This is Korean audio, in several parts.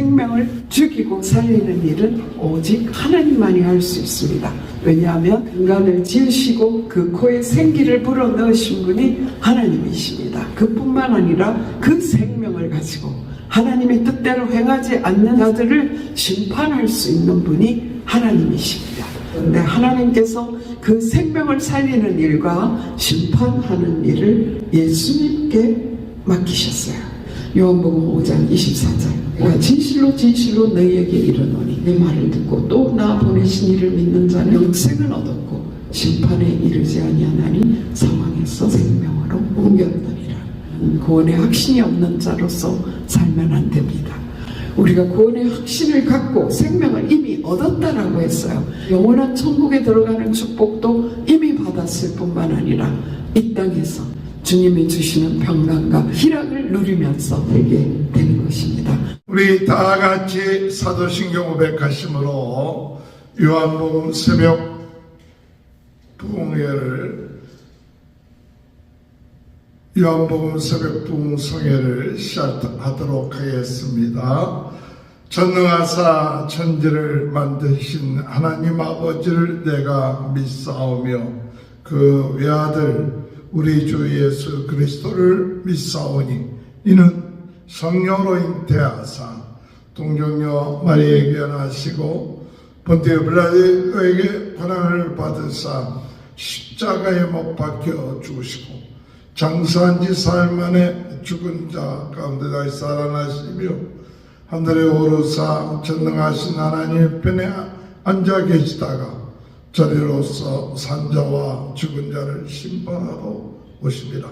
생명을 죽이고 살리는 일은 오직 하나님만이 할 수 있습니다. 왜냐하면 인간을 지으시고 그 코에 생기를 불어넣으신 분이 하나님이십니다. 그뿐만 아니라 그 생명을 가지고 하나님의 뜻대로 행하지 않는 자들을 심판할 수 있는 분이 하나님이십니다. 그런데 하나님께서 그 생명을 살리는 일과 심판하는 일을 예수님께 맡기셨어요. 요한복음 5장 24절. 내가 진실로 진실로 너희에게 이르노니 내 말을 듣고 또 나 보내신 이를 믿는 자는 영생을 얻었고 심판에 이르지 아니하나니 사망에서 생명으로 옮겼느니라. 구원의 확신이 없는 자로서 살면 안 됩니다. 우리가 구원의 확신을 갖고 생명을 이미 얻었다라고 했어요. 영원한 천국에 들어가는 축복도 이미 받았을 뿐만 아니라 이 땅에서 주님이 주시는 평강과 희락을 누리면서 되게 되는 것입니다. 우리 다 같이 사도신경 500가심으로 요한복음 새벽 부흥회를 요한복음 새벽 부흥성회를 시작하도록 하겠습니다. 전능하사 천지를 만드신 하나님 아버지를 내가 믿사오며 그 외아들 우리 주 예수 그리스도를 믿사오니 이는 성령으로 잉태하사 동정녀 마리에게 나시고 본디오 빌라도에게 고난을 받으사 십자가에 못 박혀 죽으시고 장사한 지 사흘 만에 죽은 자 가운데 다시 살아나시며 하늘에 오르사 전능하신 하나님 편에 앉아 계시다가 저리로서 산자와 죽은 자를 심판하러 오십니다.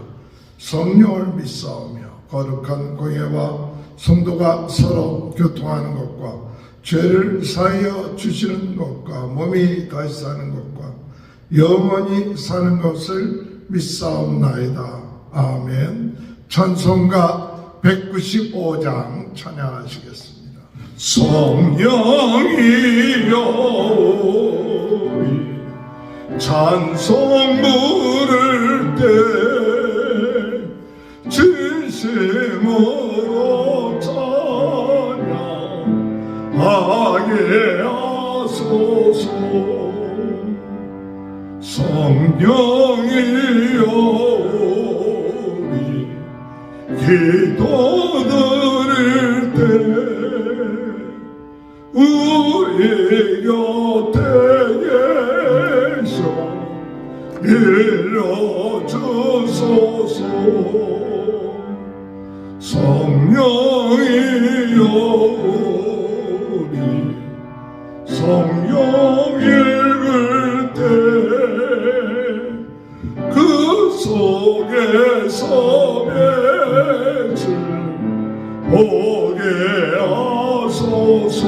성령을 믿사오며 거룩한 공예와 성도가 서로 교통하는 것과 죄를 사하여 주시는 것과 몸이 다시 사는 것과 영원히 사는 것을 믿사옵나이다. 아멘. 찬송가 195장 찬양하시겠습니다. 성령이여 찬송 부를 때 진심으로 찬양하게 하소서. 성령이여 우리 기도 드릴 때 우리 곁에 계셔 일러주소서. 성령이여 우리 성령 읽을 때 그 속에서 빛을 보게 하소서.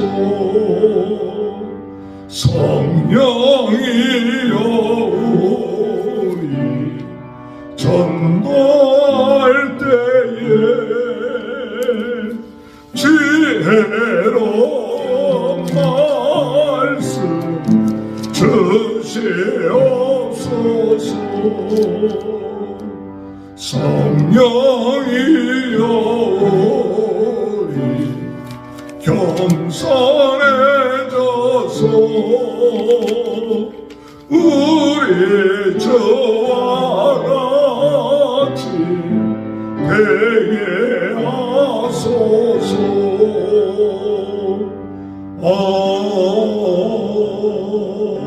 성령이여 우리 전도할 때에 지혜로운 말씀 주시옵소서. 성령이여 우리 겸손해져서 우리 저와 같이 되게 하소서.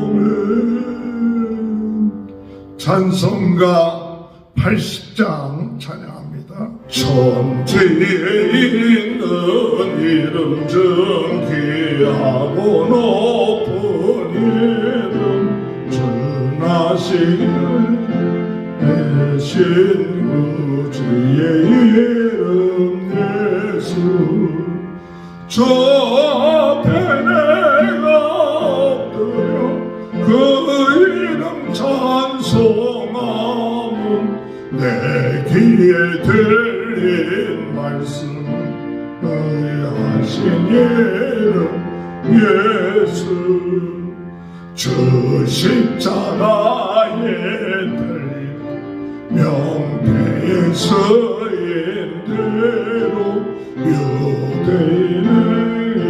아멘. 찬송가 80장 찬양합니다. 천지에 있는 이름 중 귀하고 높은 이름 전하신 대신 구주의 이름 예수. 저 앞에 내가 엎드려 그 이름 찬송함은 내 귀에 들린 말씀 의하신 이름 예수. 주 십자가에 달린 명패에 쓰인 대로 유대인에게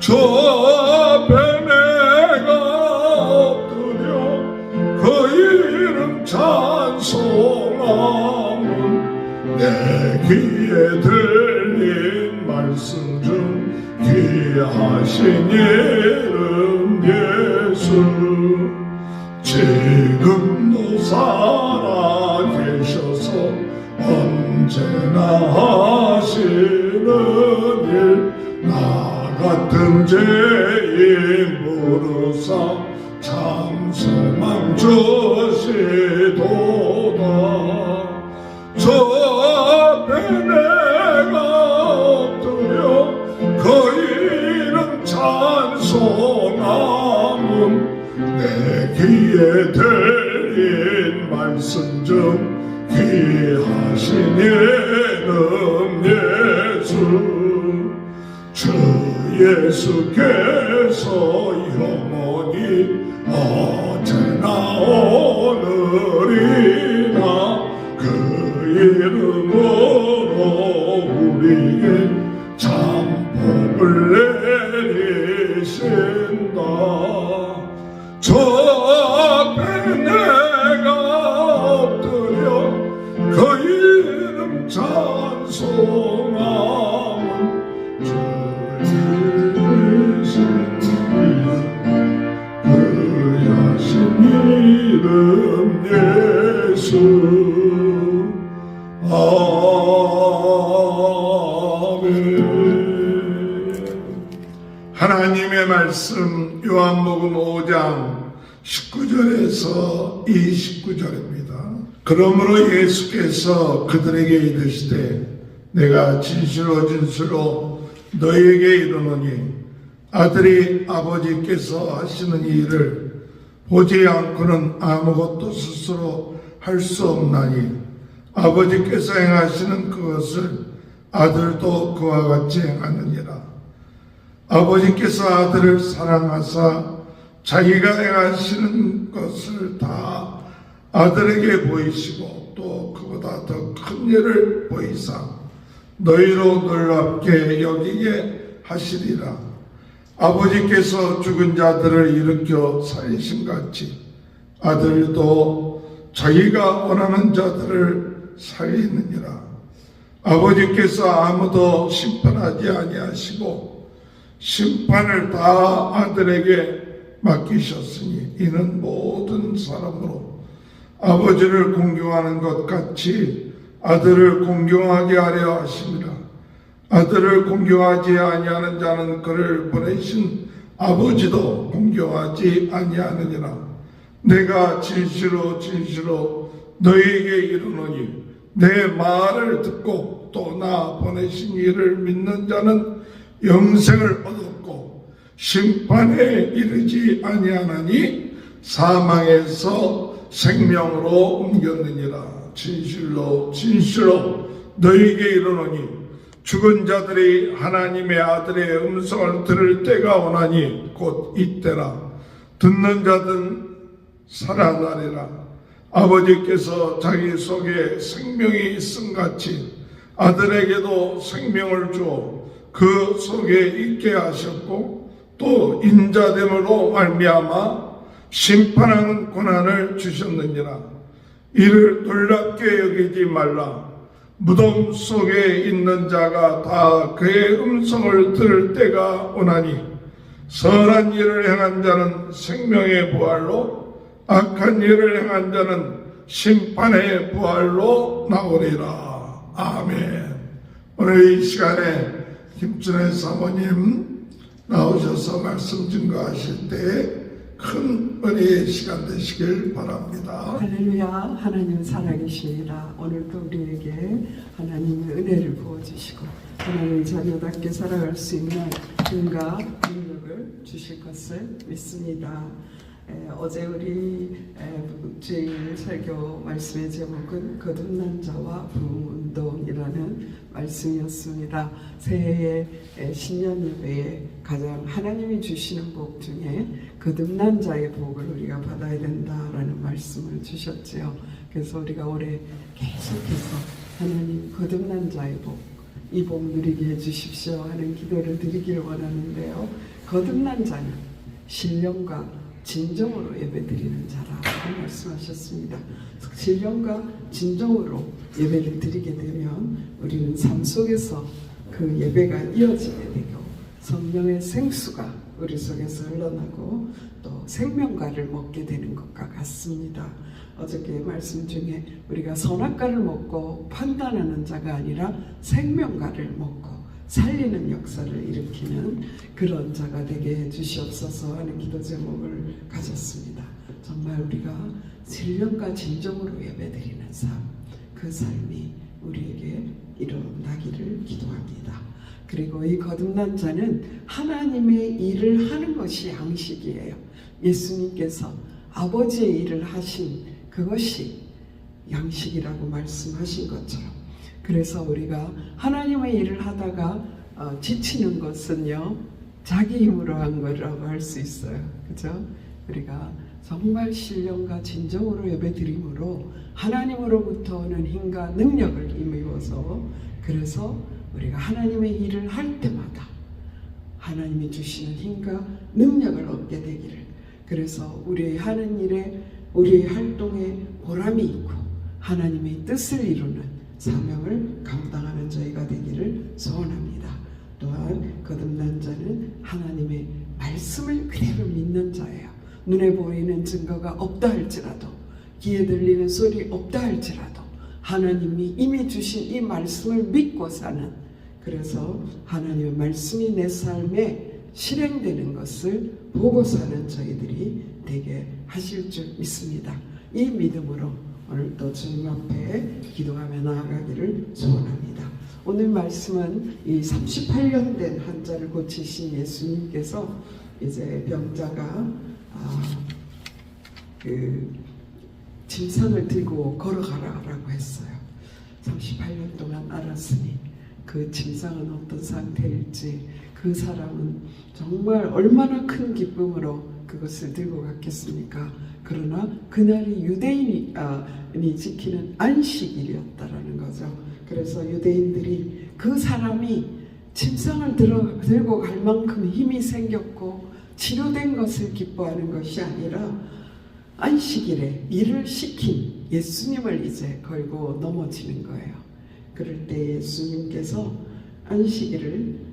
저 앞에 내가 엎드려 그 이름 찬송하면 내 귀에 들린 말씀 중 귀하신 이름 예수 지금도 살아계셔서 언제나 하시는 일 나 같은 죄인 부르사 참 소망 주시도다 저 앞에 내가 엎드려 그 이름 찬송하면 내 귀에 들린 말씀 중 귀하신 이름 예수 주 예수께서 영원히 어제나 오늘이나 그 이름으로 우리에게 참 복을 내리신다 저 앞에 내가 엎드려 그 이름 찬송하면 주 그야신 이름 예수 아멘. 하나님의 말씀 요한복음 5장 19절에서 29절입니다. 그러므로 예수께서 그들에게 이르시되 내가 진실로 진실로 너희에게 이르노니 아들이 아버지께서 하시는 일을 보지 않고는 아무것도 스스로 할 수 없나니 아버지께서 행하시는 그것을 아들도 그와 같이 행하느니라. 아버지께서 아들을 사랑하사 자기가 행하시는 것을 다 아들에게 보이시고 또 그보다 더 큰 일을 보이사 너희로 놀랍게 여기게 하시리라. 아버지께서 죽은 자들을 일으켜 살리신 같이 아들도 자기가 원하는 자들을 살리느니라. 아버지께서 아무도 심판하지 아니하시고 심판을 다 아들에게 맡기셨으니 이는 모든 사람으로 아버지를 공경하는 것 같이 아들을 공경하게 하려 하심이라. 아들을 공경하지 아니하는 자는 그를 보내신 아버지도 공경하지 아니하느니라. 내가 진실로 진실로 너희에게 이르노니 내 말을 듣고 또 나 보내신 이를 믿는 자는 영생을 얻었고 심판에 이르지 아니하나니 사망에서 생명으로 옮겼느니라. 진실로 진실로 너희에게 이르노니 죽은 자들이 하나님의 아들의 음성을 들을 때가 오나니 곧 이때라. 듣는 자든 살아나리라. 아버지께서 자기 속에 생명이 있음같이 아들에게도 생명을 주어 그 속에 있게 하셨고 또 인자됨으로 말미암아 심판하는 고난을 주셨느니라. 이를 놀랍게 여기지 말라. 무덤 속에 있는 자가 다 그의 음성을 들을 때가 오나니 선한 일을 행한 자는 생명의 부활로 악한 일을 행한 자는 심판의 부활로 나오리라. 아멘. 오늘 이 시간에 김준혜 사모님 나오셔서 말씀 증거하실 때 큰 은혜의 시간 되시길 바랍니다. 할렐루야. 하나님 살아계십니다. 오늘도 우리에게 하나님의 은혜를 부어주시고 하나님의 자녀답게 살아갈 수 있는 힘과 능력을 주실 것을 믿습니다. 어제 우리 주일 설교 말씀의 제목은 거듭난 자와 부흥운동이라는 말씀이었습니다. 새해의 신년 예배에 가장 하나님이 주시는 복 중에 거듭난 자의 복을 우리가 받아야 된다라는 말씀을 주셨지요. 그래서 우리가 올해 계속해서 하나님 거듭난 자의 복, 이 복 누리게 해주십시오 하는 기도를 드리기를 원하는데요. 거듭난 자는 신령과 진정으로 예배드리는 자라고 말씀하셨습니다. 신령과 진정으로 예배를 드리게 되면 우리는 삶 속에서 그 예배가 이어지게 되고 성령의 생수가 우리 속에서 흘러나고 또 생명과를 먹게 되는 것과 같습니다. 어저께 말씀 중에 우리가 선악과를 먹고 판단하는 자가 아니라 생명과를 먹고 살리는 역사를 일으키는 그런 자가 되게 해주시옵소서 하는 기도 제목을 가졌습니다. 정말 우리가 신령과 진정으로 예배드리는 삶, 그 삶이 우리에게 일어나기를 기도합니다. 그리고 이 거듭난 자는 하나님의 일을 하는 것이 양식이에요. 예수님께서 아버지의 일을 하신 그것이 양식이라고 말씀하신 것처럼, 그래서 우리가 하나님의 일을 하다가 지치는 것은요, 자기 힘으로 한 거라고 할 수 있어요. 그죠? 우리가 정말 신령과 진정으로 예배드림으로 하나님으로부터 오는 힘과 능력을 힘입어서, 그래서 우리가 하나님의 일을 할 때마다 하나님이 주시는 힘과 능력을 얻게 되기를, 그래서 우리의 하는 일에 우리의 활동에 보람이 있고 하나님의 뜻을 이루는 사명을 감당하는 저희가 되기를 소원합니다. 또한 거듭난 자는 하나님의 말씀을 그대로 믿는 자예요. 눈에 보이는 증거가 없다 할지라도, 귀에 들리는 소리 없다 할지라도 하나님이 이미 주신 이 말씀을 믿고 사는, 그래서 하나님의 말씀이 내 삶에 실행되는 것을 보고 사는 저희들이 되게 하실 줄 믿습니다. 이 믿음으로 오늘도 주님 앞에 기도하며 나아가기를 소원합니다. 오늘 말씀은 이 38년 된 환자를 고치신 예수님께서 이제 병자가 그 짐승을 들고 걸어가라고 했어요. 38년 동안 알았으니 그 짐승은 어떤 상태일지, 그 사람은 정말 얼마나 큰 기쁨으로 그것을 들고 갔겠습니까? 그러나 그날이 유대인이 지키는 안식일이었다라는 거죠. 그래서 유대인들이 그 사람이 짐승을 들고 갈 만큼 힘이 생겼고 치료된 것을 기뻐하는 것이 아니라 안식일에 일을 시킨 예수님을 이제 걸고 넘어지는 거예요. 그럴 때 예수님께서 안식일을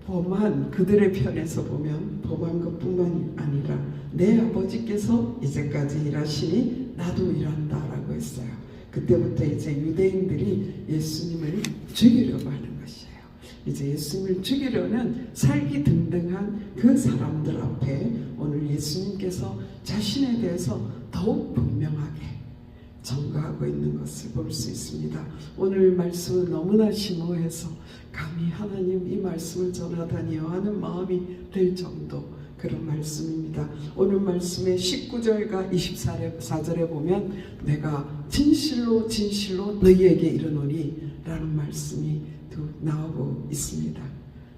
범한 그들의 편에서 보면 범한 것뿐만 아니라 내 아버지께서 이제까지 일하시니 나도 일한다라고 했어요. 그때부터 이제 유대인들이 예수님을 죽이려고 하는 것이에요. 이제 예수님을 죽이려는 살기 등등한 그 사람들 앞에 오늘 예수님께서 자신에 대해서 더욱 분명하게 전가하고 있는 것을 볼 수 있습니다. 오늘 말씀은 너무나 심오해서 감히 하나님 이 말씀을 전하다니요 하는 마음이 들 정도 그런 말씀입니다. 오늘 말씀의 19절과 24절에 보면 내가 진실로 진실로 너희에게 이르노니 라는 말씀이 나오고 있습니다.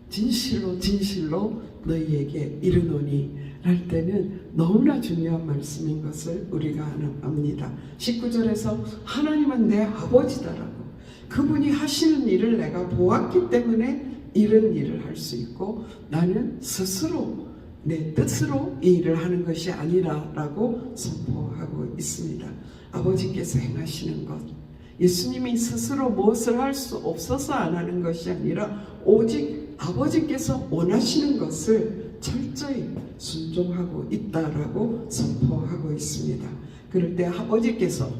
진실로 진실로 너희에게 이르노니 할 때는 너무나 중요한 말씀인 것을 우리가 압니다. 19절에서 하나님은 내 아버지다라고, 그분이 하시는 일을 내가 보았기 때문에 이런 일을 할 수 있고 나는 스스로 내 뜻으로 이 일을 하는 것이 아니라 라고 선포하고 있습니다. 아버지께서 행하시는 것, 예수님이 스스로 무엇을 할 수 없어서 안 하는 것이 아니라 오직 아버지께서 원하시는 것을 철저히 순종하고 있다라고 선포하고 있습니다. 그럴 때 아버지께서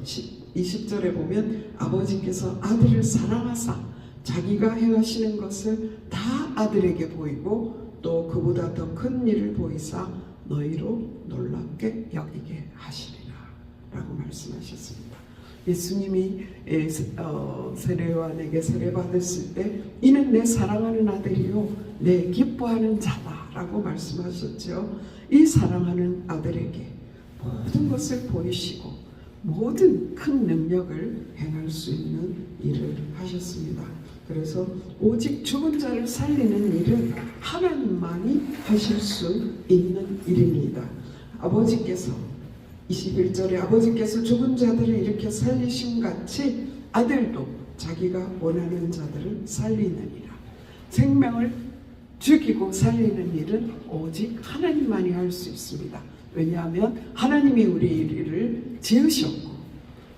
20절에 보면 아버지께서 아들을 사랑하사 자기가 행하시는 것을 다 아들에게 보이고 또 그보다 더 큰 일을 보이사 너희로 놀랍게 여기게 하시리라 라고 말씀하셨습니다. 예수님이 세례요한에게 세례받았을 때 이는 내 사랑하는 아들이요 내 기뻐하는 자다 라고 말씀하셨죠. 이 사랑하는 아들에게 모든 것을 보이시고 모든 큰 능력을 행할 수 있는 일을 하셨습니다. 그래서 오직 죽은 자를 살리는 일은 하나님만이 하실 수 있는 일입니다. 아버지께서 21절에 아버지께서 죽은 자들을 이렇게 살리심 같이 아들도 자기가 원하는 자들을 살리느니라. 생명을 죽이고 살리는 일은 오직 하나님만이 할 수 있습니다. 왜냐하면 하나님이 우리를 지으셨고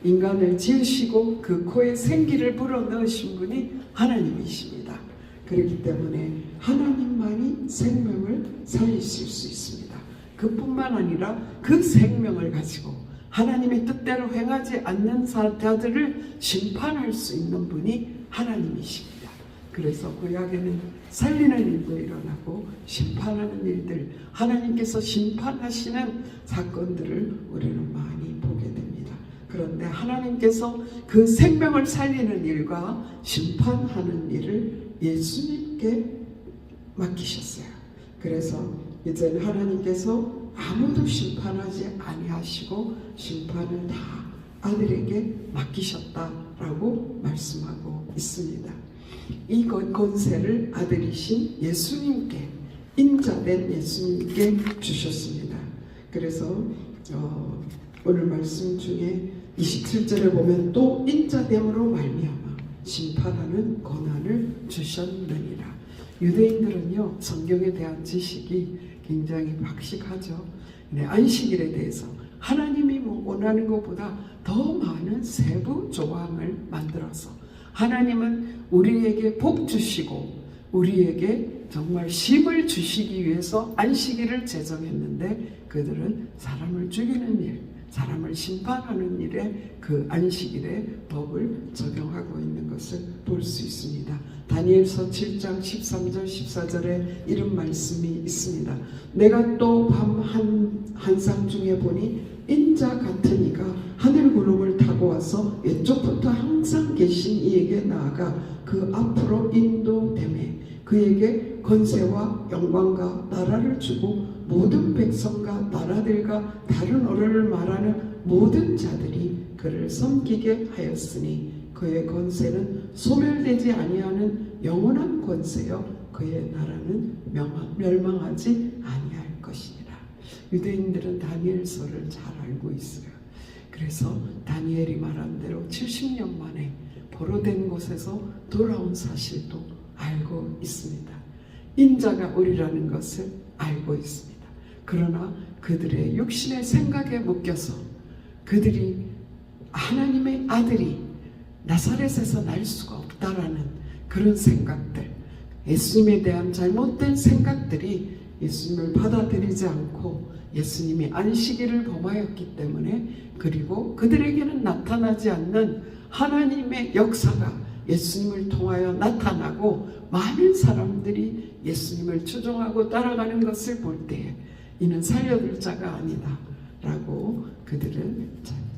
인간을 지으시고 그 코에 생기를 불어넣으신 분이 하나님이십니다. 그렇기 때문에 하나님만이 생명을 살리실 수 있습니다. 그뿐만 아니라 그 생명을 가지고 하나님의 뜻대로 행하지 않는 자들을 심판할 수 있는 분이 하나님이십니다. 그래서 구약에는 살리는 일도 일어나고 심판하는 일들, 하나님께서 심판하시는 사건들을 우리는 많이 보게 됩니다. 그런데 하나님께서 그 생명을 살리는 일과 심판하는 일을 예수님께 맡기셨어요. 그래서 이제는 하나님께서 아무도 심판하지 아니하시고 심판을 다 아들에게 맡기셨다라고 말씀하고 있습니다. 이 권세를 아들이신 예수님께, 인자된 예수님께 주셨습니다. 그래서 오늘 말씀 중에 27절에 보면 또 인자됨으로 말미암아 심판하는 권한을 주셨느니라. 유대인들은요, 성경에 대한 지식이 굉장히 박식하죠. 안식일에 대해서 하나님이 원하는 것보다 더 많은 세부 조항을 만들어서 하나님은 우리에게 복 주시고 우리에게 정말 쉼을 주시기 위해서 안식일을 제정했는데 그들은 사람을 죽이는 일, 사람을 심판하는 일에 그 안식일의 법을 적용하고 있는 것을 볼 수 있습니다. 다니엘서 7장 13절 14절에 이런 말씀이 있습니다. 내가 또 밤 한상 중에 보니 인자 같은 이가 하늘 구름을 타고 와서 왼쪽부터 항상 계신 이에게 나아가 그 앞으로 인도되매 그에게 권세와 영광과 나라를 주고 모든 백성과 나라들과 다른 언어를 말하는 모든 자들이 그를 섬기게 하였으니 그의 권세는 소멸되지 아니하는 영원한 권세요 그의 나라는 멸망하지 아니할 것이니라. 유대인들은 다니엘서를 잘 알고 있어요. 그래서 다니엘이 말한 대로 70년 만에 포로된 곳에서 돌아온 사실도 알고 있습니다. 인자가 오리라는 것을 알고 있습니다. 그러나 그들의 육신의 생각에 묶여서 그들이 하나님의 아들이 나사렛에서 날 수가 없다라는 그런 생각들, 예수님에 대한 잘못된 생각들이 예수님을 받아들이지 않고 예수님이 안식일을 범하였기 때문에, 그리고 그들에게는 나타나지 않는 하나님의 역사가 예수님을 통하여 나타나고 많은 사람들이 예수님을 추종하고 따라가는 것을 볼 때에 이는 살려둘 자가 아니다 라고 그들은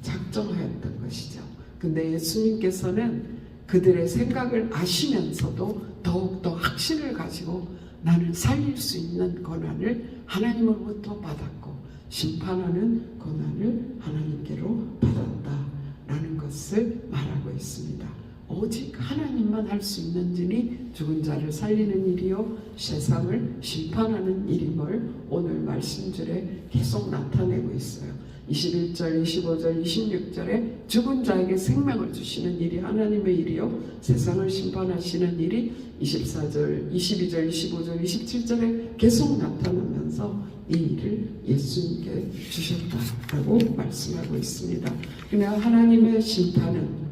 작정하였던 것이죠. 근데 예수님께서는 그들의 생각을 아시면서도 더욱더 확신을 가지고 나는 살릴 수 있는 권한을 하나님으로부터 받았고 심판하는 권한을 하나님께로 받았다라는 것을 말하고 있습니다. 오직 하나님만 할 수 있는 일이 죽은 자를 살리는 일이요 세상을 심판하는 일임을 오늘 말씀줄에 계속 나타내고 있어요. 21절, 25절, 26절에 죽은 자에게 생명을 주시는 일이 하나님의 일이요 세상을 심판하시는 일이 24절, 22절, 25절, 27절에 계속 나타나면서 이 일을 예수님께 주셨다라고 말씀하고 있습니다. 그러나 하나님의 심판은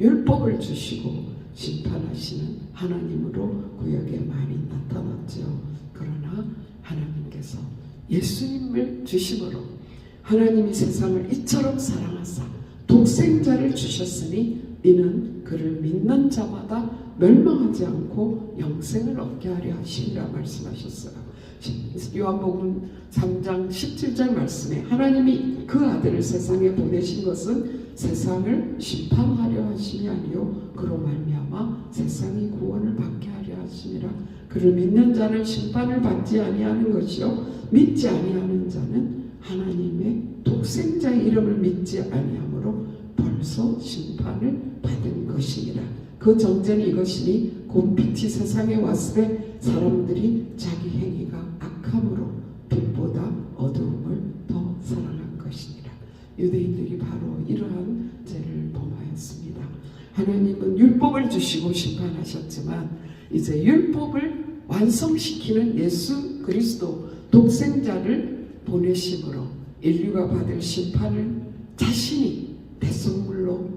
율법을 주시고 심판하시는 하나님으로 구약에 많이 나타났죠. 그러나 하나님께서 예수님을 주심으로 하나님이 세상을 이처럼 사랑하사 독생자를 주셨으니 이는 그를 믿는 자마다 멸망하지 않고 영생을 얻게 하려 하심이라 말씀하셨어요. 요한복음 3장 17절 말씀에 하나님이 그 아들을 세상에 보내신 것은 세상을 심판하려 하심이 아니요 그로 말미암아 세상이 구원을 받게 하려 하심이라. 그를 믿는 자는 심판을 받지 아니하는 것이요 믿지 아니하는 자는 하나님의 독생자의 이름을 믿지 아니하므로 벌써 심판을 받은 것이니라. 그 정죄는 이것이니 곧 빛이 세상에 왔을 때 사람들이 자기 행위가 악함으로 빛보다 어두움을 더 사랑한 것이니라. 유대인들이 바로 이러한 죄를 범하였습니다. 하나님은 율법을 주시고 심판하셨지만 이제 율법을 완성시키는 예수 그리스도 독생자를 보내심으로 인류가 받을 심판을 자신이 대속물로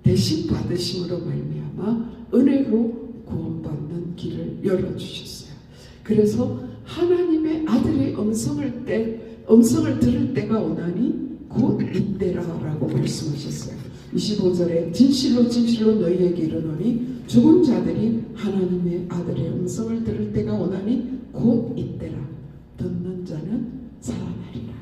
대신 받으심으로 말미암아 은혜로 구원받는 길을 열어주셨어요. 그래서 하나님의 아들의 음성을 들을 때가 오나니 곧 이때라라고 말씀하셨어요. 25절에 진실로 진실로 너희에게 이르노니 죽은 자들이 하나님의 아들의 음성을 들을 때가 오나니 곧 이때라. 듣는 자는 살아나리라.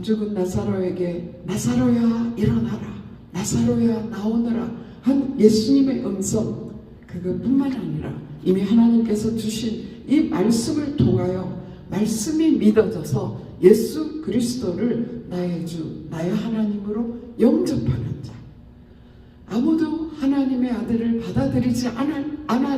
죽은 나사로에게 나사로야 일어나라, 나사로야 나오너라 한 예수님의 음성, 그것뿐만 아니라 이미 하나님께서 주신 이 말씀을 통하여 말씀이 믿어져서 예수 그리스도를 나의 주, 나의 하나님으로 영접하는 자, 아무도 하나님의 아들을 받아들이지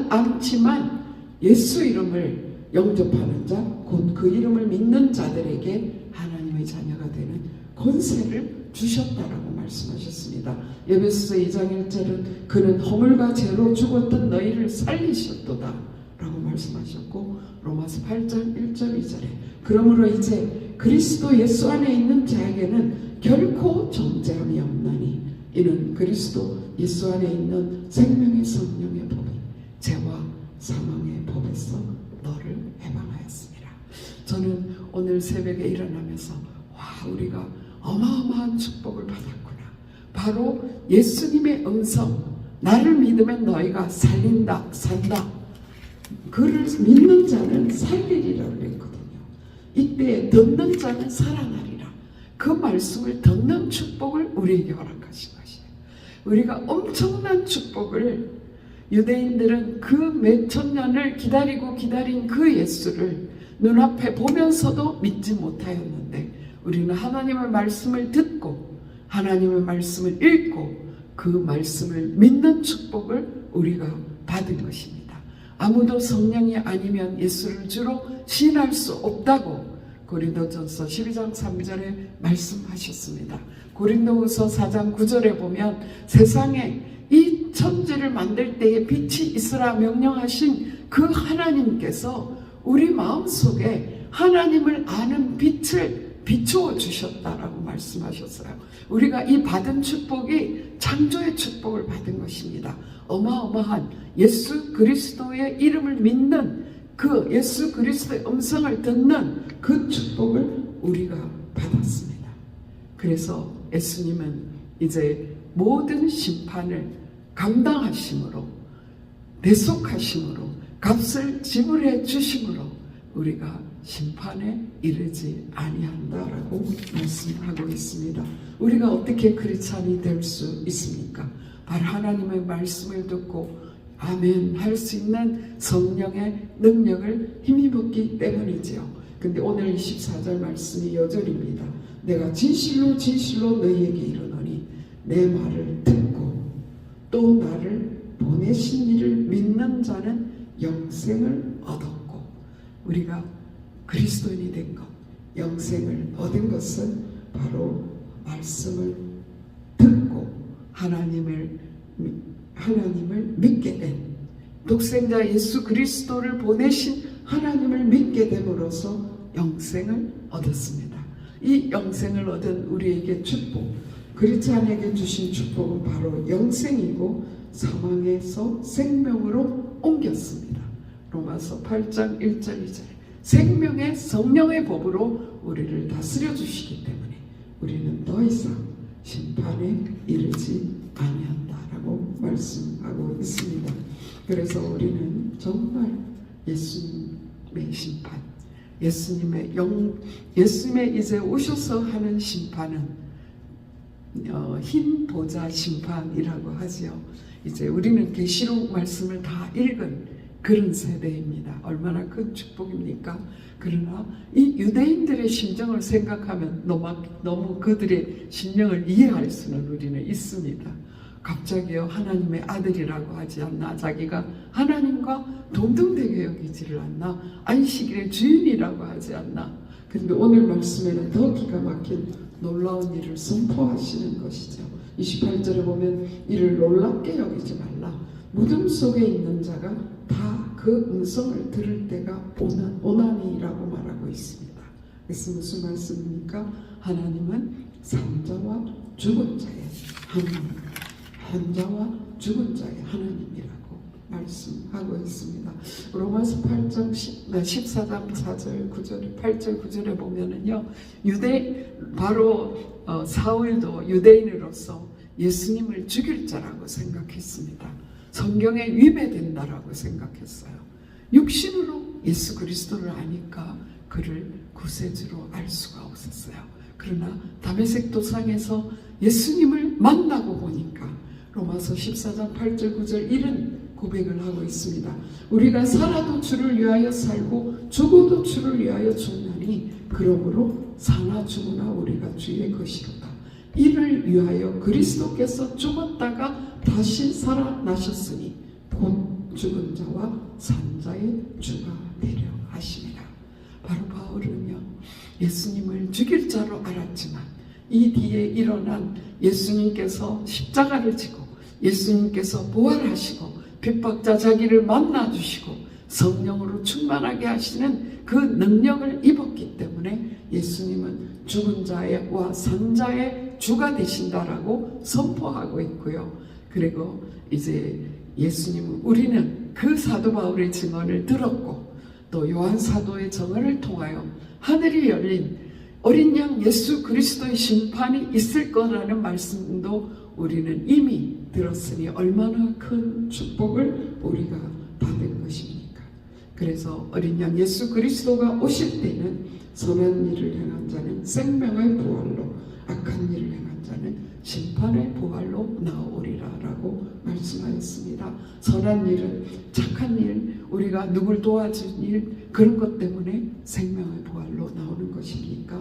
않지만 예수 이름을 영접하는 자, 곧 그 이름을 믿는 자들에게 하나님의 자녀가 되는 권세를 주셨다라고 말씀하셨습니다. 에베소서 2장 1절은 그는 허물과 죄로 죽었던 너희를 살리셨도다 라고 말씀하셨고, 로마서 8장 1절 2절에 그러므로 이제 그리스도 예수 안에 있는 자에게는 결코 정죄함이 없나니 이는 그리스도 예수 안에 있는 생명의 성령의 법이 죄와 사망의 법에서 너를 해방하였습니다. 저는 오늘 새벽에 일어나면서 우리가 어마어마한 축복을 받았구나. 바로 예수님의 음성, 나를 믿으면 너희가 살린다, 산다. 그를 믿는 자는 살리리라고 그랬거든요. 이때 듣는 자는 살아나리라. 그 말씀을 듣는 축복을 우리에게 허락하신 것이에요. 우리가 엄청난 축복을, 유대인들은 그 몇천 년을 기다린 그 예수를 눈앞에 보면서도 믿지 못하였는데 우리는 하나님의 말씀을 듣고 하나님의 말씀을 읽고 그 말씀을 믿는 축복을 우리가 받은 것입니다. 아무도 성령이 아니면 예수를 주로 시인할 수 없다고 고린도전서 12장 3절에 말씀하셨습니다. 고린도후서 4장 9절에 보면 세상에 이 천지를 만들 때에 빛이 있으라 명령하신 그 하나님께서 우리 마음속에 하나님을 아는 빛을 비추어 주셨다라고 말씀하셨어요. 우리가 이 받은 축복이 창조의 축복을 받은 것입니다. 어마어마한 예수 그리스도의 이름을 믿는 그 예수 그리스도의 음성을 듣는 그 축복을 우리가 받았습니다. 그래서 예수님은 이제 모든 심판을 감당하심으로, 대속하심으로, 값을 지불해 주심으로 우리가 심판에 이르지 아니한다라고 말씀하고 있습니다. 우리가 어떻게 크리스찬이 될 수 있습니까? 바로 하나님의 말씀을 듣고 아멘 할 수 있는 성령의 능력을 힘입었기 때문이지요. 근데 오늘 24절 말씀이 여절입니다. 내가 진실로 진실로 너희에게 이르노니 내 말을 듣고 또 나를 보내신 이를 믿는 자는 영생을 얻었고, 우리가 그리스도인이 된 것, 영생을 얻은 것은 바로 말씀을 듣고 하나님을 믿게 된, 독생자 예수 그리스도를 보내신 하나님을 믿게 됨으로써 영생을 얻었습니다. 이 영생을 얻은 우리에게 축복, 그리스도인에게 주신 축복은 바로 영생이고 사망에서 생명으로 옮겼습니다. 로마서 8장 1절 2절 생명의 성령의 법으로 우리를 다스려 주시기 때문에 우리는 더 이상 심판에 이르지 아니한다라고 말씀하고 있습니다. 그래서 우리는 정말 예수님의 심판, 예수님의 이제 오셔서 하는 심판은 흰 보좌 심판이라고 하지요. 이제 우리는 계시록 말씀을 다 읽은 그런 세대입니다. 얼마나 큰 축복입니까? 그러나 이 유대인들의 심정을 생각하면 너무 그들의 심령을 이해할 수는 우리는 있습니다. 갑자기요 하나님의 아들이라고 하지 않나, 자기가 하나님과 동등되게 여기지를 않나, 안식일의 주인이라고 하지 않나. 근데 오늘 말씀에는 더 기가 막힌 놀라운 일을 선포하시는 것이죠. 28절에 보면 이를 놀랍게 여기지 말라. 무덤 속에 있는 자가 다 그 음성을 들을 때가 오나니라고 말하고 있습니다. 그래서 무슨 말씀입니까? 하나님은 산자와 죽은 자의 하나님, 산자와 죽은 자의 하나님이라고 말씀하고 있습니다. 로마서 8장 14장 4절 9절 8절 9절에 보면은요, 바로 사울도 유대인으로서 예수님을 죽일 자라고 생각했습니다. 성경에 위배된다라고 생각했어요. 육신으로 예수 그리스도를 아니까 그를 구세주로 알 수가 없었어요. 그러나 다메섹 도상에서 예수님을 만나고 보니까 로마서 14장 8절 9절 이런 고백을 하고 있습니다. 우리가 살아도 주를 위하여 살고 죽어도 주를 위하여 죽나니 그러므로 사나 죽으나 우리가 주의 것이로다. 이를 위하여 그리스도께서 죽었다가 다시 살아나셨으니 곧 죽은 자와 산 자의 주가 되려 하심이라. 바로 바울은요, 예수님을 죽일 자로 알았지만 이 뒤에 일어난 예수님께서 십자가를 지고 예수님께서 부활하시고 핍박자 자기를 만나주시고 성령으로 충만하게 하시는 그 능력을 입었기 때문에 예수님은 죽은 자와 산 자의 주가 되신다라고 선포하고 있고요. 그리고 이제 예수님은, 우리는 그 사도 바울의 증언을 들었고 또 요한 사도의 증언을 통하여 하늘이 열린 어린 양 예수 그리스도의 심판이 있을 거라는 말씀도 우리는 이미 들었으니 얼마나 큰 축복을 우리가 받은 것입니까? 그래서 어린 양 예수 그리스도가 오실 때는 선한 일을 행한 자는 생명의 부활로, 악한 일을 행한 자는 심판의 부활로 나오리라 라고 말씀하였습니다. 선한 일은, 착한 일, 우리가 누굴 도와준 일, 그런 것 때문에 생명의 부활로 나오는 것이니까,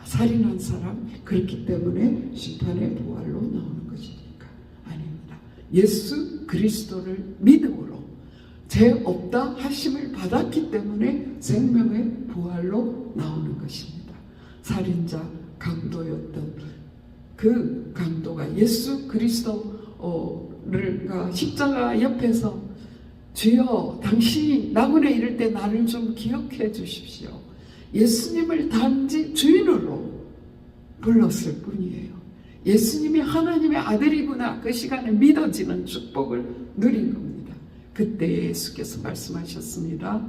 살인한 사람 그렇기 때문에 심판의 부활로 나오는 것이니까 아닙니다. 예수 그리스도를 믿음으로 죄 없다 하심을 받았기 때문에 생명의 부활로 나오는 것입니다. 살인자, 강도였던 그 강도가 예수 그리스도를 십자가 옆에서 주여 당신이 나그네 이를 때 나를 좀 기억해 주십시오. 예수님을 단지 주인으로 불렀을 뿐이에요. 예수님이 하나님의 아들이구나, 그 시간에 믿어지는 축복을 누린 겁니다. 그때 예수께서 말씀하셨습니다.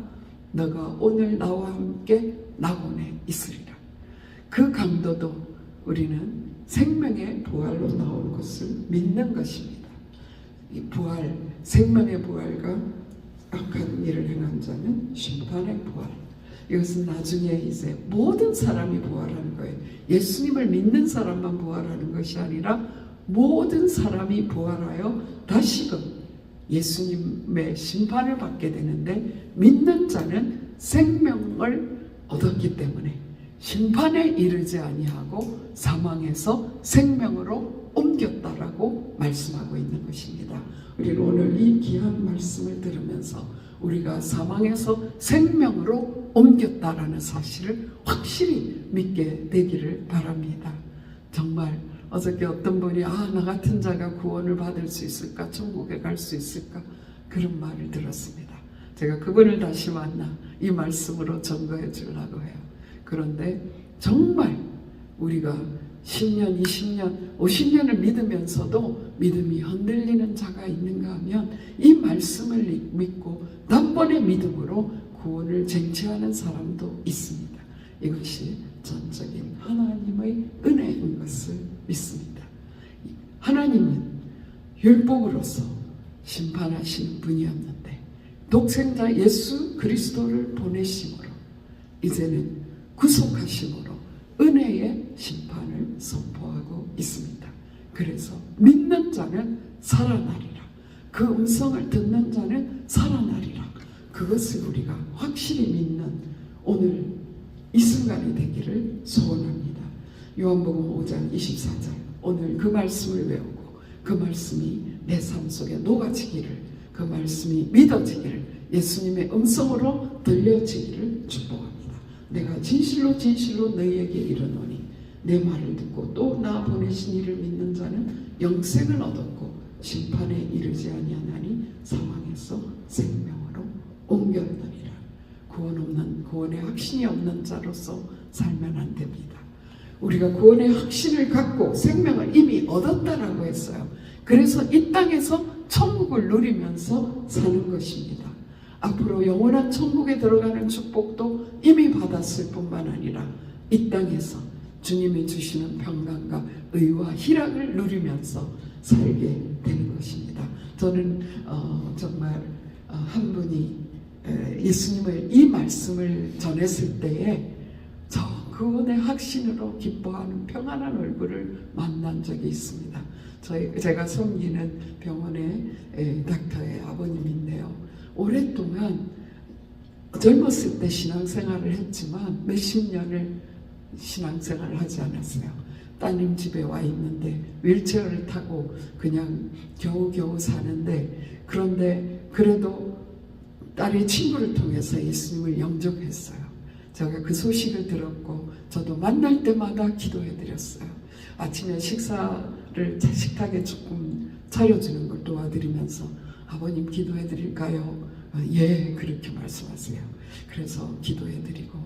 너가 오늘 나와 함께 나곤에 있으리라. 그 강도도 우리는 생명의 부활로 나올 것을 믿는 것입니다. 이 부활, 생명의 부활과 악한 일을 행한 자는 심판의 부활. 이것은 나중에 이제 모든 사람이 부활하는 거예요. 예수님을 믿는 사람만 부활하는 것이 아니라 모든 사람이 부활하여 다시금 예수님의 심판을 받게 되는데, 믿는 자는 생명을 얻었기 때문에 심판에 이르지 아니하고 사망에서 생명으로 옮겼다라고 말씀하고 있는 것입니다. 우리는 오늘 이 귀한 말씀을 들으면서 우리가 사망에서 생명으로 옮겼다라는 사실을 확실히 믿게 되기를 바랍니다. 정말 어저께 어떤 분이 나 같은 자가 구원을 받을 수 있을까? 천국에 갈 수 있을까? 그런 말을 들었습니다. 제가 그분을 다시 만나 이 말씀으로 증거해 주려고 해요. 그런데 정말 우리가 10년, 20년, 50년을 믿으면서도 믿음이 흔들리는 자가 있는가 하면 이 말씀을 믿고 단번에 믿음으로 구원을 쟁취하는 사람도 있습니다. 이것이 전적인 하나님의 은혜인 것을 믿습니다. 하나님은 율법으로서 심판하시는 분이었는데 독생자 예수 그리스도를 보내심으로 이제는 구속하심으로 은혜의 심판을 선포하고 있습니다. 그래서 믿는 자는 살아나리라. 그 음성을 듣는 자는 살아나리라. 그것을 우리가 확실히 믿는 오늘 이 순간이 되기를 소원합니다. 요한복음 5장 24절, 오늘 그 말씀을 외우고 그 말씀이 내 삶 속에 녹아지기를, 그 말씀이 믿어지기를, 예수님의 음성으로 들려지기를 축복합니다. 내가 진실로 진실로 너희에게 이르노니 내 말을 듣고 또 나 보내신 이를 믿는 자는 영생을 얻었고 심판에 이르지 아니하나니 사망에서 생명으로 옮겼느니라. 구원의 확신이 없는 자로서 살면 안 됩니다. 우리가 구원의 확신을 갖고 생명을 이미 얻었다라고 했어요. 그래서 이 땅에서 천국을 누리면서 사는 것입니다. 앞으로 영원한 천국에 들어가는 축복도 이미 받았을 뿐만 아니라 이 땅에서 주님이 주시는 평강과 의와 희락을 누리면서 살게 되는 것입니다. 저는 정말 한 분이 예수님을 이 말씀을 전했을 때에 저 구원의 확신으로 기뻐하는 평안한 얼굴을 만난 적이 있습니다. 제가 섬기는 병원의 닥터의 아버님인데요. 오랫동안 젊었을 때 신앙생활을 했지만 몇십 년을 신앙생활을 하지 않았어요. 따님 집에 와 있는데 휠체어를 타고 그냥 겨우겨우 사는데, 그런데 그래도 딸의 친구를 통해서 예수님을 영접했어요. 제가 그 소식을 들었고 저도 만날 때마다 기도해 드렸어요. 아침에 식사를 식탁에 조금 차려주는 걸 도와드리면서 아버님 기도해 드릴까요? 예, 그렇게 말씀하세요. 그래서 기도해 드리고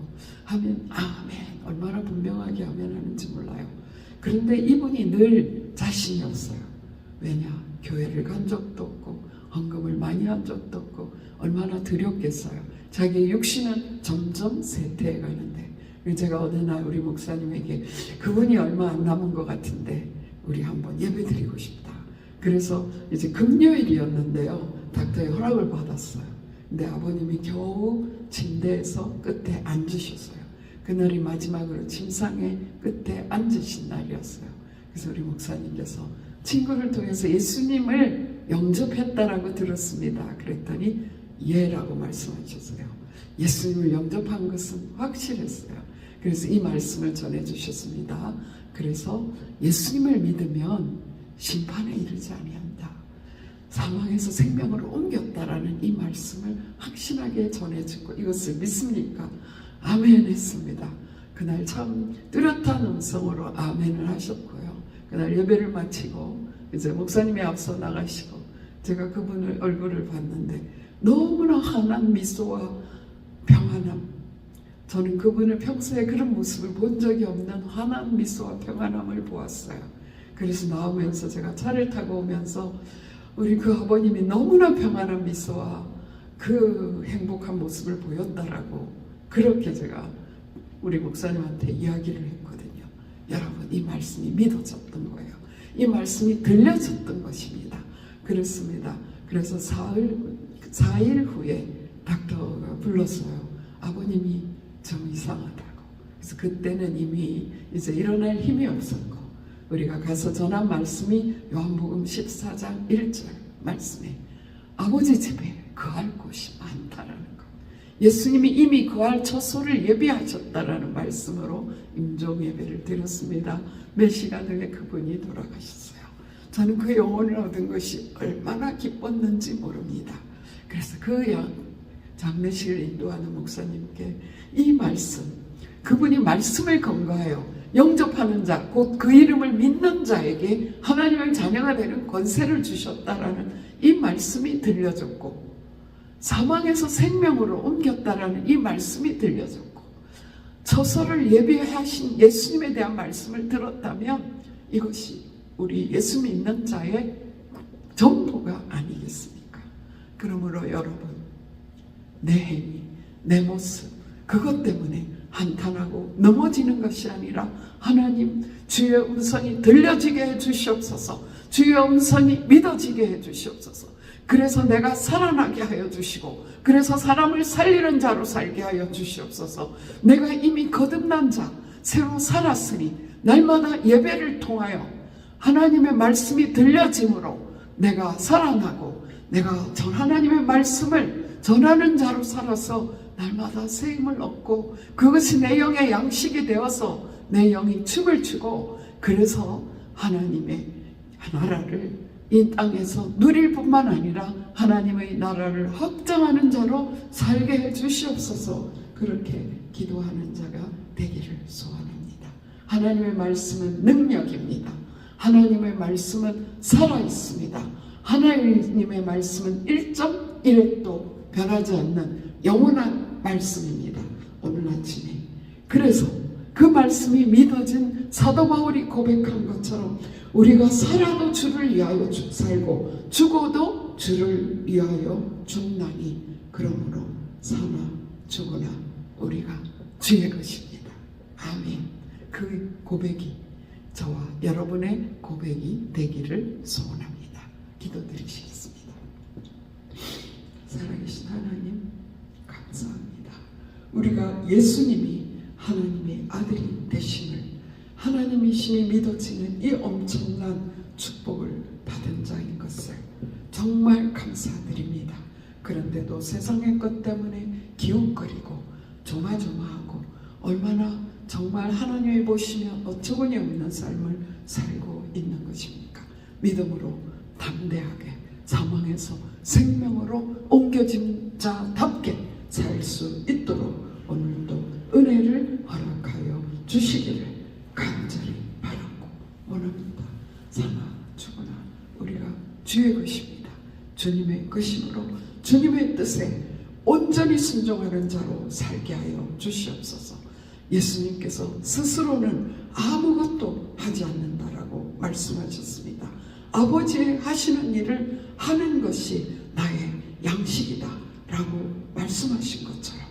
하면 아멘, 얼마나 분명하게 아멘 하는지 몰라요. 그런데 이분이 늘 자신이 없어요. 왜냐? 교회를 간 적도 없고 헌금을 많이 한 적도 없고 얼마나 두렵겠어요. 자기의 육신은 점점 쇠퇴해 가는데, 제가 어느 날 우리 목사님에게 그분이 얼마 안 남은 것 같은데 우리 한번 예배 드리고 싶다. 그래서 이제 금요일이었는데요. 닥터의 허락을 받았어요. 근데 아버님이 겨우 침대에서 끝에 앉으셨어요. 그날이 마지막으로 침상의 끝에 앉으신 날이었어요. 그래서 우리 목사님께서 친구를 통해서 예수님을 영접했다라고 들었습니다. 그랬더니 예라고 말씀하셨어요. 예수님을 영접한 것은 확실했어요. 그래서 이 말씀을 전해주셨습니다. 그래서 예수님을 믿으면 심판에 이르지 아니한다, 사망에서 생명으로 옮겼다라는 이 말씀을 확신하게 전해주고, 이것을 믿습니까? 아멘 했습니다. 그날 참 뚜렷한 음성으로 아멘을 하셨고요. 그날 예배를 마치고 이제 목사님이 앞서 나가시고 제가 그분의 얼굴을 봤는데 너무나 환한 미소와 평안함, 저는 그분을 평소에 그런 모습을 본 적이 없는 환한 미소와 평안함을 보았어요. 그래서 나오면서 제가 차를 타고 오면서 우리 그 아버님이 너무나 평안한 미소와 그 행복한 모습을 보였다라고 그렇게 제가 우리 목사님한테 이야기를 했거든요. 여러분, 이 말씀이 믿어졌던 거예요. 이 말씀이 들려졌던 것입니다. 그렇습니다. 그래서 4일 후에 닥터가 불렀어요. 아버님이 좀 이상하다고. 그래서 그때는 이미 이제 일어날 힘이 없었고, 우리가 가서 전한 말씀이 요한복음 14장 1절 말씀에 아버지 집에 거할 곳이 많다라는 것, 예수님이 이미 거할 처소를 예비하셨다라는 말씀으로 임종 예배를 드렸습니다. 몇 시간 후에 그분이 돌아가셨어요. 저는 그 영혼을 얻은 것이 얼마나 기뻤는지 모릅니다. 그래서 그 장례식을 인도하는 목사님께 이 말씀, 그분이 말씀을 건거하여 영접하는 자, 곧 그 이름을 믿는 자에게 하나님의 자녀가 되는 권세를 주셨다라는 이 말씀이 들려졌고, 사망에서 생명으로 옮겼다라는 이 말씀이 들려졌고, 처소를 예비하신 예수님에 대한 말씀을 들었다면 이것이 우리 예수 믿는 자의 전부가 아니겠습니까? 그러므로 여러분, 내 행위, 내 모습, 그것 때문에 한탄하고 넘어지는 것이 아니라 하나님, 주의 음성이 들려지게 해주시옵소서, 주의 음성이 믿어지게 해주시옵소서. 그래서 내가 살아나게 하여 주시고, 그래서 사람을 살리는 자로 살게 하여 주시옵소서. 내가 이미 거듭난 자, 새로 살았으니 날마다 예배를 통하여 하나님의 말씀이 들려짐으로 내가 살아나고, 내가 하나님의 말씀을 전하는 자로 살아서 날마다 새 힘을 얻고, 그것이 내 영의 양식이 되어서 내 영이 춤을 추고, 그래서 하나님의 나라를 이 땅에서 누릴 뿐만 아니라 하나님의 나라를 확장하는 자로 살게 해 주시옵소서. 그렇게 기도하는 자가 되기를 소원합니다. 하나님의 말씀은 능력입니다. 하나님의 말씀은 살아있습니다. 하나님의 말씀은 1.1획도 변하지 않는 영원한 말씀입니다. 오늘 아침에 그래서 그 말씀이 믿어진 사도 바울이 고백한 것처럼 우리가 살아도 주를 위하여 살고 죽어도 주를 위하여 죽나니 그러므로 사나 죽으나 우리가 주의 것입니다. 아멘. 그 고백이 저와 여러분의 고백이 되기를 소원합니다. 기도드리시겠습니다. 살아계신 하나님 감사합니다. 우리가 예수님이 하나님의 아들이 되심을 하나님이심이 믿어지는 이 엄청난 축복을 받은 자인 것을 정말 감사드립니다. 그런데도 세상의 것 때문에 기웃거리고 조마조마하고 얼마나 정말 하나님이 보시면 어처구니 없는 삶을 살고 있는 것입니까? 믿음으로 담대하게 사망에서 생명으로 옮겨진 자답게 살 수 있도록 오늘도 은혜를 허락하여 주시기를 간절히 바라고 원합니다. 사나 죽으나 우리가 주의 것입니다. 주님의 것이므로 주님의 뜻에 온전히 순종하는 자로 살게 하여 주시옵소서. 예수님께서 스스로는 아무것도 하지 않는다라고 말씀하셨습니다. 아버지의 하시는 일을 하는 것이 나의 양식이다 라고 말씀하신 것처럼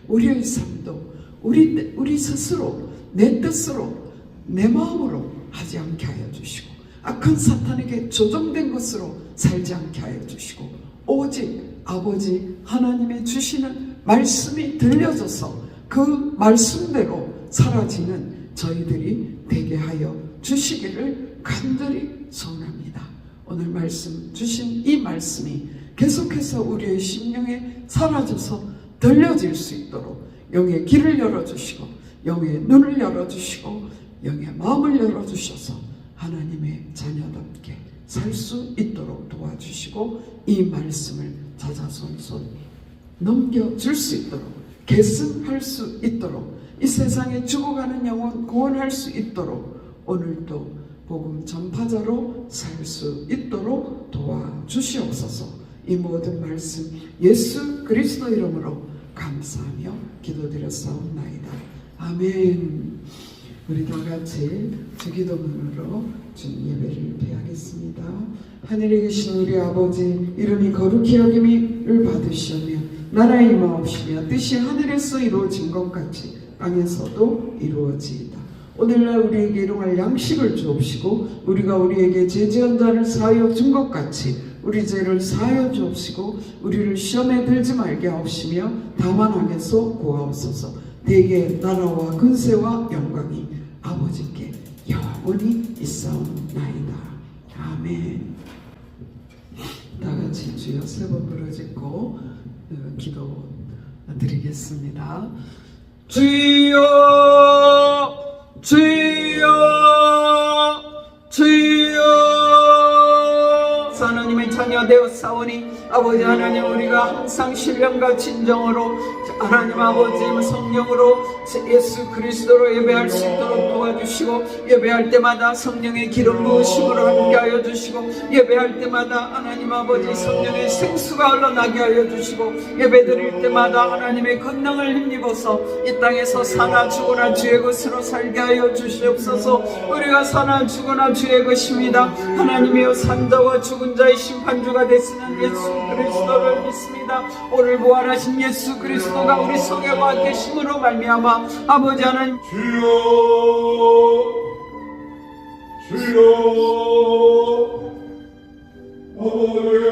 우리의 삶도 우리 스스로 내 뜻으로 내 마음으로 하지 않게 하여 주시고 악한 사탄에게 조종된 것으로 살지 않게 하여 주시고 오직 아버지 하나님의 주시는 말씀이 들려져서 그 말씀대로 사라지는 저희들이 되게 하여 주시기를 간절히 소원합니다. 오늘 말씀 주신 이 말씀이 계속해서 우리의 심령에 사라져서 들려질 수 있도록 영의 길을 열어주시고 영의 눈을 열어주시고 영의 마음을 열어주셔서 하나님의 자녀답게 살 수 있도록 도와주시고 이 말씀을 자자손손 넘겨줄 수 있도록 계승할 수 있도록 이 세상에 죽어가는 영혼 구원할 수 있도록 오늘도 복음 전파자로 살 수 있도록 도와주시옵소서. 이 모든 말씀 예수 그리스도 이름으로 감사하며 기도드렸사옵나이다. 아멘. 우리 다 같이 주기도문으로 주님 예배를 드리겠습니다. 하늘에 계신 우리 아버지 이름이 거룩히 여김을 받으시오며 나라의 임하옵시며 뜻이 하늘에서 이루어진 것 같이 땅에서도 이루어지이다. 오늘날 우리에게 일용할 양식을 주옵시고 우리가 우리에게 죄지은 자를 사하여 준 것 같이 우리 죄를 사하여 주옵시고 우리를 시험에 들지 말게 하옵시며 다만 악에서 구하옵소서. 대개 나라와 근세와 영광이 아버지께 영원히 있사옵나이다. 아멘. 다같이 주여 세 번 부르짖고 기도 드리겠습니다. 주여 주여 주여. 하나님의 자녀 되었사오니 아버지 하나님 우리가 항상 신령과 진정으로 하나님 아버지 성령으로 예수 그리스도로 예배할 수 있도록 도와주시고 예배할 때마다 성령의 기름 부으심으로 함께하여 주시고 예배할 때마다 하나님 아버지 성령의 생수가 흘러나게 하여 주시고 예배드릴 때마다 하나님의 권능을 힘입어서 이 땅에서 사나 죽으나 주의 것으로 살게 하여 주시옵소서. 우리가 사나 죽으나 주의 것입니다. 하나님이여 산자와 죽은 자의 심판주가 되시는 예수 그리스도를 믿습니다. 오늘 부활하신 예수 그리스도가 우리 속에 와 계심으로 말미암아 아버지 하나님 주여 주여 아버지